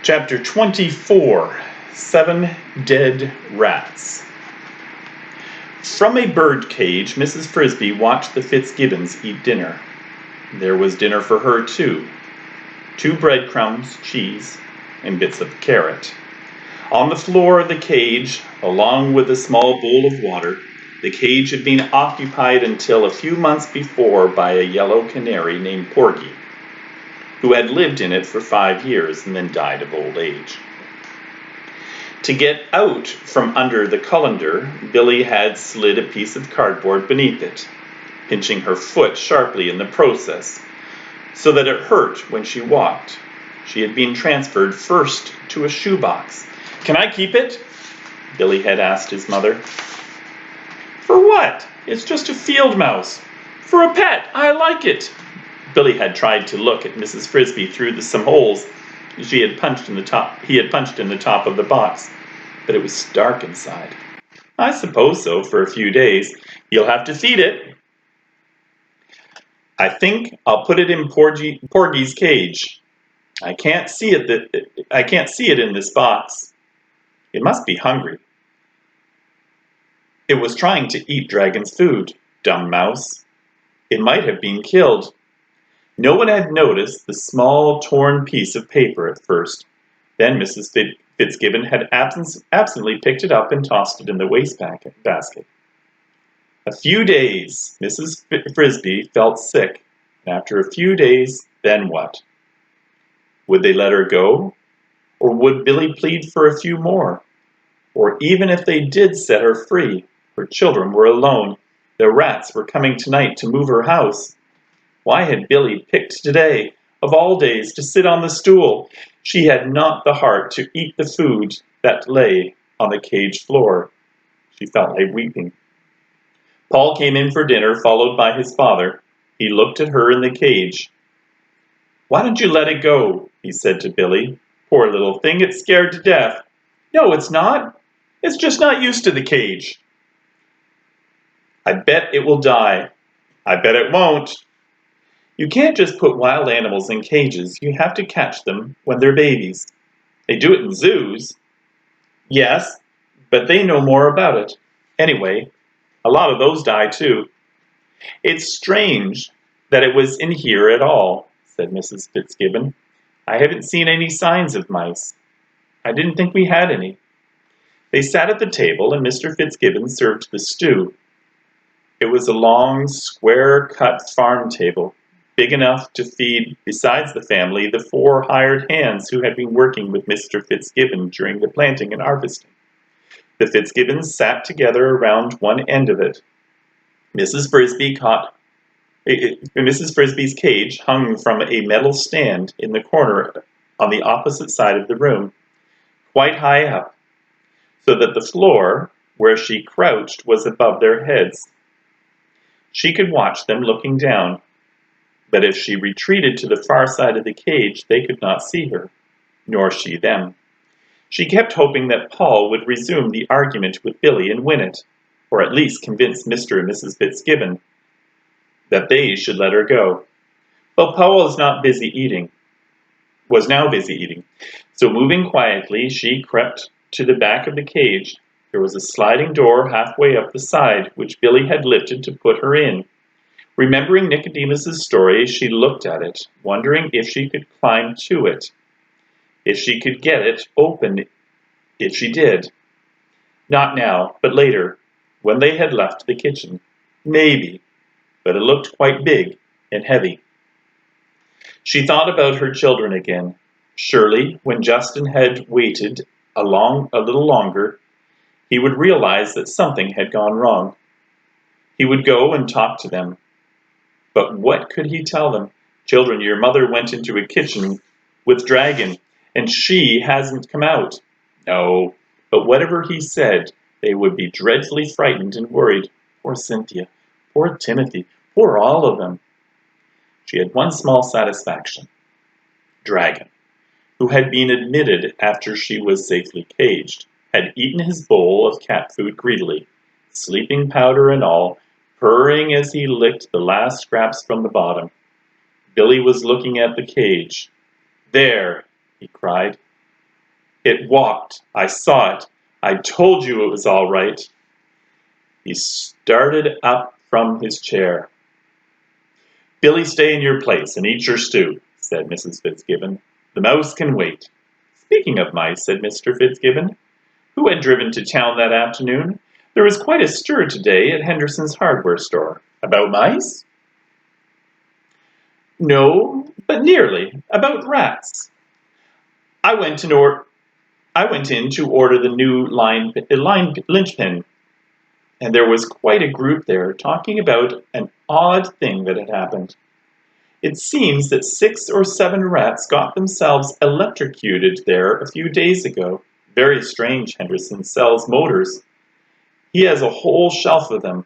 Chapter 24, 7 Dead Rats. From a bird cage, Mrs. Frisby watched the Fitzgibbons eat dinner. There was dinner for her, too. 2 breadcrumbs, cheese, and bits of carrot. On the floor of the cage, along with a small bowl of water, the cage had been occupied until a few months before by a yellow canary named Porgy, who had lived in it for 5 years and then died of old age. To get out from under the colander, Billy had slid a piece of cardboard beneath it, pinching her foot sharply in the process, so that it hurt when she walked. She had been transferred first to a shoebox. "Can I keep it?" Billy had asked his mother. "For what? It's just a field mouse. For a pet, I like it." Billy had tried to look at Mrs. Frisby through some holes he had punched in the top of the box, but it was dark inside. "I suppose so, for a few days. You'll have to feed it." "I think I'll put it in Porgy's cage. I can't see it in this box. It must be hungry. It was trying to eat Dragon's food, dumb mouse. It might have been killed." No one had noticed the small torn piece of paper at first. Then Mrs. Fitzgibbon had absently picked it up and tossed it in the wastebasket. A few days, Mrs. Frisby felt sick, and after a few days, then what? Would they let her go? Or would Billy plead for a few more? Or even if they did set her free, her children were alone. The rats were coming tonight to move her house. Why had Billy picked today, of all days, to sit on the stool? She had not the heart to eat the food that lay on the cage floor. She felt like weeping. Paul came in for dinner, followed by his father. He looked at her in the cage. "Why don't you let it go?" he said to Billy. "Poor little thing, it's scared to death." "No, it's not. It's just not used to the cage." "I bet it will die." "I bet it won't." "You can't just put wild animals in cages. You have to catch them when they're babies." "They do it in zoos." "Yes, but they know more about it. Anyway, a lot of those die too." "It's strange that it was in here at all," said Mrs. Fitzgibbon. "I haven't seen any signs of mice. I didn't think we had any." They sat at the table, and Mr. Fitzgibbon served the stew. It was a long, square-cut farm table, big enough to feed, besides the family, the 4 hired hands who had been working with Mr. Fitzgibbon during the planting and harvesting. The Fitzgibbons sat together around one end of it. Mrs. Frisby's cage hung from a metal stand in the corner on the opposite side of the room, quite high up, so that the floor, where she crouched, was above their heads. She could watch them looking down, but if she retreated to the far side of the cage, they could not see her, nor she them. She kept hoping that Paul would resume the argument with Billy and win it, or at least convince Mr. and Mrs. Fitzgibbon that they should let her go. But Paul was now busy eating. So moving quietly, she crept to the back of the cage. There was a sliding door halfway up the side, which Billy had lifted to put her in. Remembering Nicodemus's story, she looked at it, wondering if she could climb to it, if she could get it open, if she did. Not now, but later, when they had left the kitchen. Maybe, but it looked quite big and heavy. She thought about her children again. Surely, when Justin had waited a little longer, he would realize that something had gone wrong. He would go and talk to them. But what could he tell them? "Children, your mother went into a kitchen with Dragon, and she hasn't come out." No, but whatever he said, they would be dreadfully frightened and worried. Poor Cynthia, poor Timothy, poor all of them. She had one small satisfaction. Dragon, who had been admitted after she was safely caged, had eaten his bowl of cat food greedily, sleeping powder and all, purring as he licked the last scraps from the bottom. Billy was looking at the cage. "There," he cried. It walked. I saw it. I told you it was all right. He started up from his chair. Billy, stay in your place and eat your stew, said Mrs. Fitzgibbon. The mouse can wait. Speaking of mice, said Mr. Fitzgibbon, who had driven to town that afternoon, there was quite a stir today at Henderson's hardware store. About mice? No, but nearly. About rats. I went in to order the new linchpin, and there was quite a group there talking about an odd thing that had happened. It seems that 6 or 7 rats got themselves electrocuted there a few days ago. Very strange. Henderson sells motors. He has a whole shelf of them.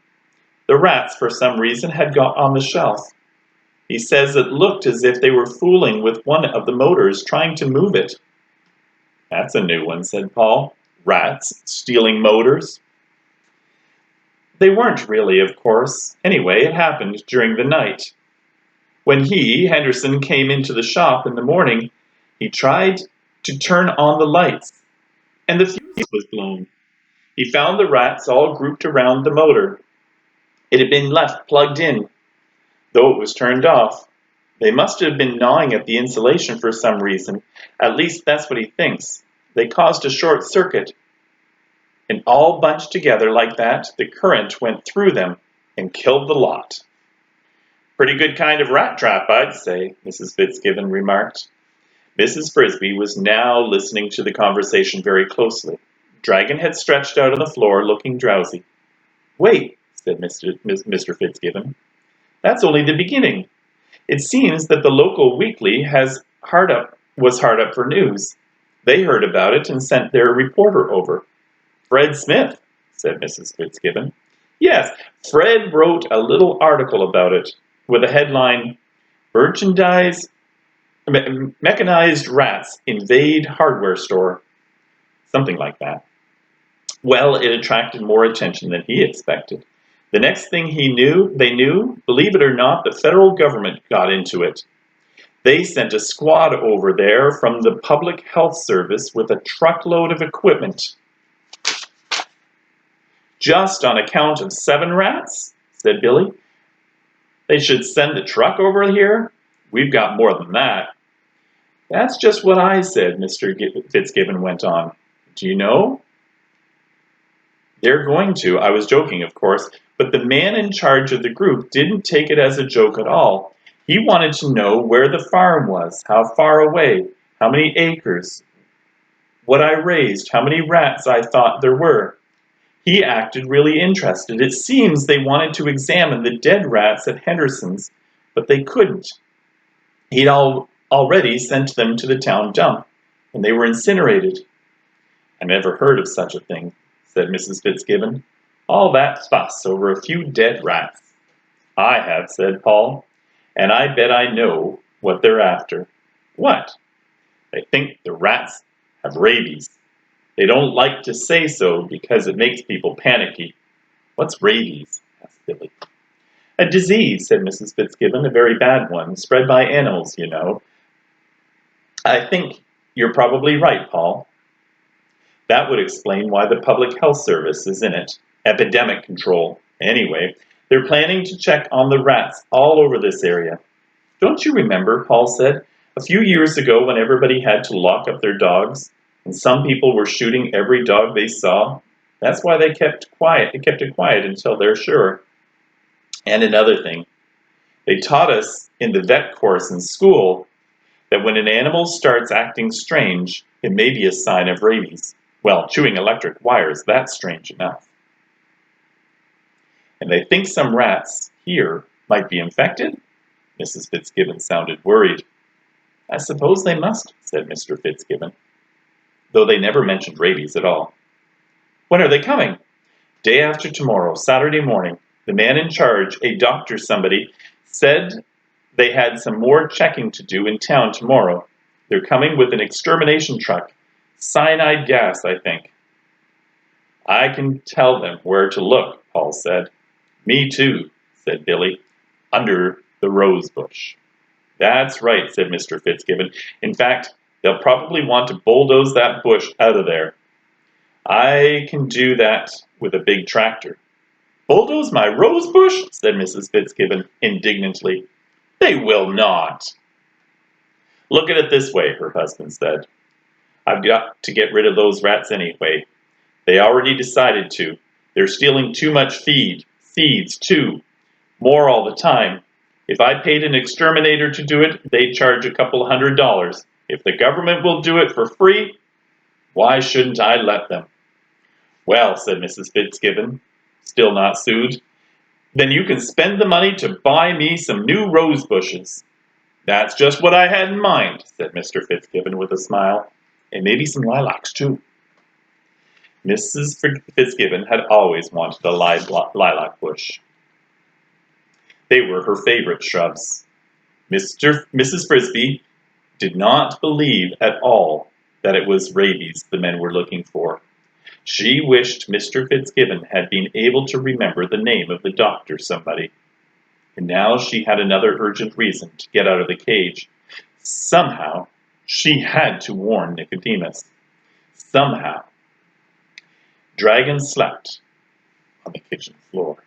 The rats, for some reason, had got on the shelf. He says it looked as if they were fooling with one of the motors, trying to move it. That's a new one, said Paul. Rats stealing motors. They weren't really, of course. Anyway, it happened during the night. When Henderson, came into the shop in the morning, he tried to turn on the lights, and the fuse was blown. He found the rats all grouped around the motor. It had been left plugged in, though it was turned off. They must have been gnawing at the insulation for some reason. At least that's what he thinks. They caused a short circuit. And all bunched together like that, the current went through them and killed the lot. Pretty good kind of rat trap, I'd say, Mrs. Fitzgibbon remarked. Mrs. Frisby was now listening to the conversation very closely. Dragon had stretched out on the floor, looking drowsy. Wait, said Mr. Fitzgibbon. That's only the beginning. It seems that the local weekly was hard up for news. They heard about it and sent their reporter over. Fred Smith, said Mrs. Fitzgibbon. Yes, Fred wrote a little article about it with a headline, Mechanized Rats Invade Hardware Store. Something like that. Well, it attracted more attention than he expected. The next thing they knew, believe it or not, the federal government got into it. They sent a squad over there from the Public Health Service with a truckload of equipment. Just on account of 7 rats, said Billy. They should send the truck over here? We've got more than that. That's just what I said, Mr. Fitzgibbon went on. Do you know? They're going to. I was joking, of course, but the man in charge of the group didn't take it as a joke at all. He wanted to know where the farm was, how far away, how many acres, what I raised, how many rats I thought there were. He acted really interested. It seems they wanted to examine the dead rats at Henderson's, but they couldn't. He'd already sent them to the town dump, and they were incinerated. I never heard of such a thing, said Mrs. Fitzgibbon. All that fuss over a few dead rats. I have, said Paul, and I bet I know what they're after. What? They think the rats have rabies. They don't like to say so because it makes people panicky. What's rabies? Asked Billy. A disease, said Mrs. Fitzgibbon, a very bad one, spread by animals, you know. I think you're probably right, Paul. That would explain why the Public Health Service is in it. Epidemic control. Anyway, they're planning to check on the rats all over this area. Don't you remember, Paul said, a few years ago when everybody had to lock up their dogs, and some people were shooting every dog they saw? That's why they kept it quiet until they're sure. And another thing, they taught us in the vet course in school that when an animal starts acting strange, it may be a sign of rabies. Well, chewing electric wires, that's strange enough. And they think some rats here might be infected? Mrs. Fitzgibbon sounded worried. I suppose they must, said Mr. Fitzgibbon, though they never mentioned rabies at all. When are they coming? Day after tomorrow, Saturday morning. The man in charge, a doctor somebody, said they had some more checking to do in town tomorrow. They're coming with an extermination truck. Cyanide gas, I think. I can tell them where to look, Paul said. Me too, said Billy, under the rose bush. That's right, said Mr. Fitzgibbon. In fact, They'll probably want to bulldoze that bush out of there. I can do that with a big tractor." "Bulldoze my rose bush?" said Mrs. Fitzgibbon indignantly. "They will not." "Look at it this way," her husband said. "I've got to get rid of those rats anyway. They already decided to. They're stealing too much feed, seeds too, more all the time. If I paid an exterminator to do it, they'd charge a couple $100. If the government will do it for free, why shouldn't I let them?" "Well," said Mrs. Fitzgibbon, still not soothed, "then you can spend the money to buy me some new rose bushes." "That's just what I had in mind," said Mr. Fitzgibbon with a smile, "and maybe some lilacs too." Mrs. Fitzgibbon had always wanted a lilac bush. They were her favorite shrubs. Mrs. Frisby did not believe at all that it was rabies the men were looking for. She wished Mr. Fitzgibbon had been able to remember the name of the doctor somebody. And now she had another urgent reason to get out of the cage. Somehow, she had to warn Nicodemus. Somehow. Dragon slept on the kitchen floor.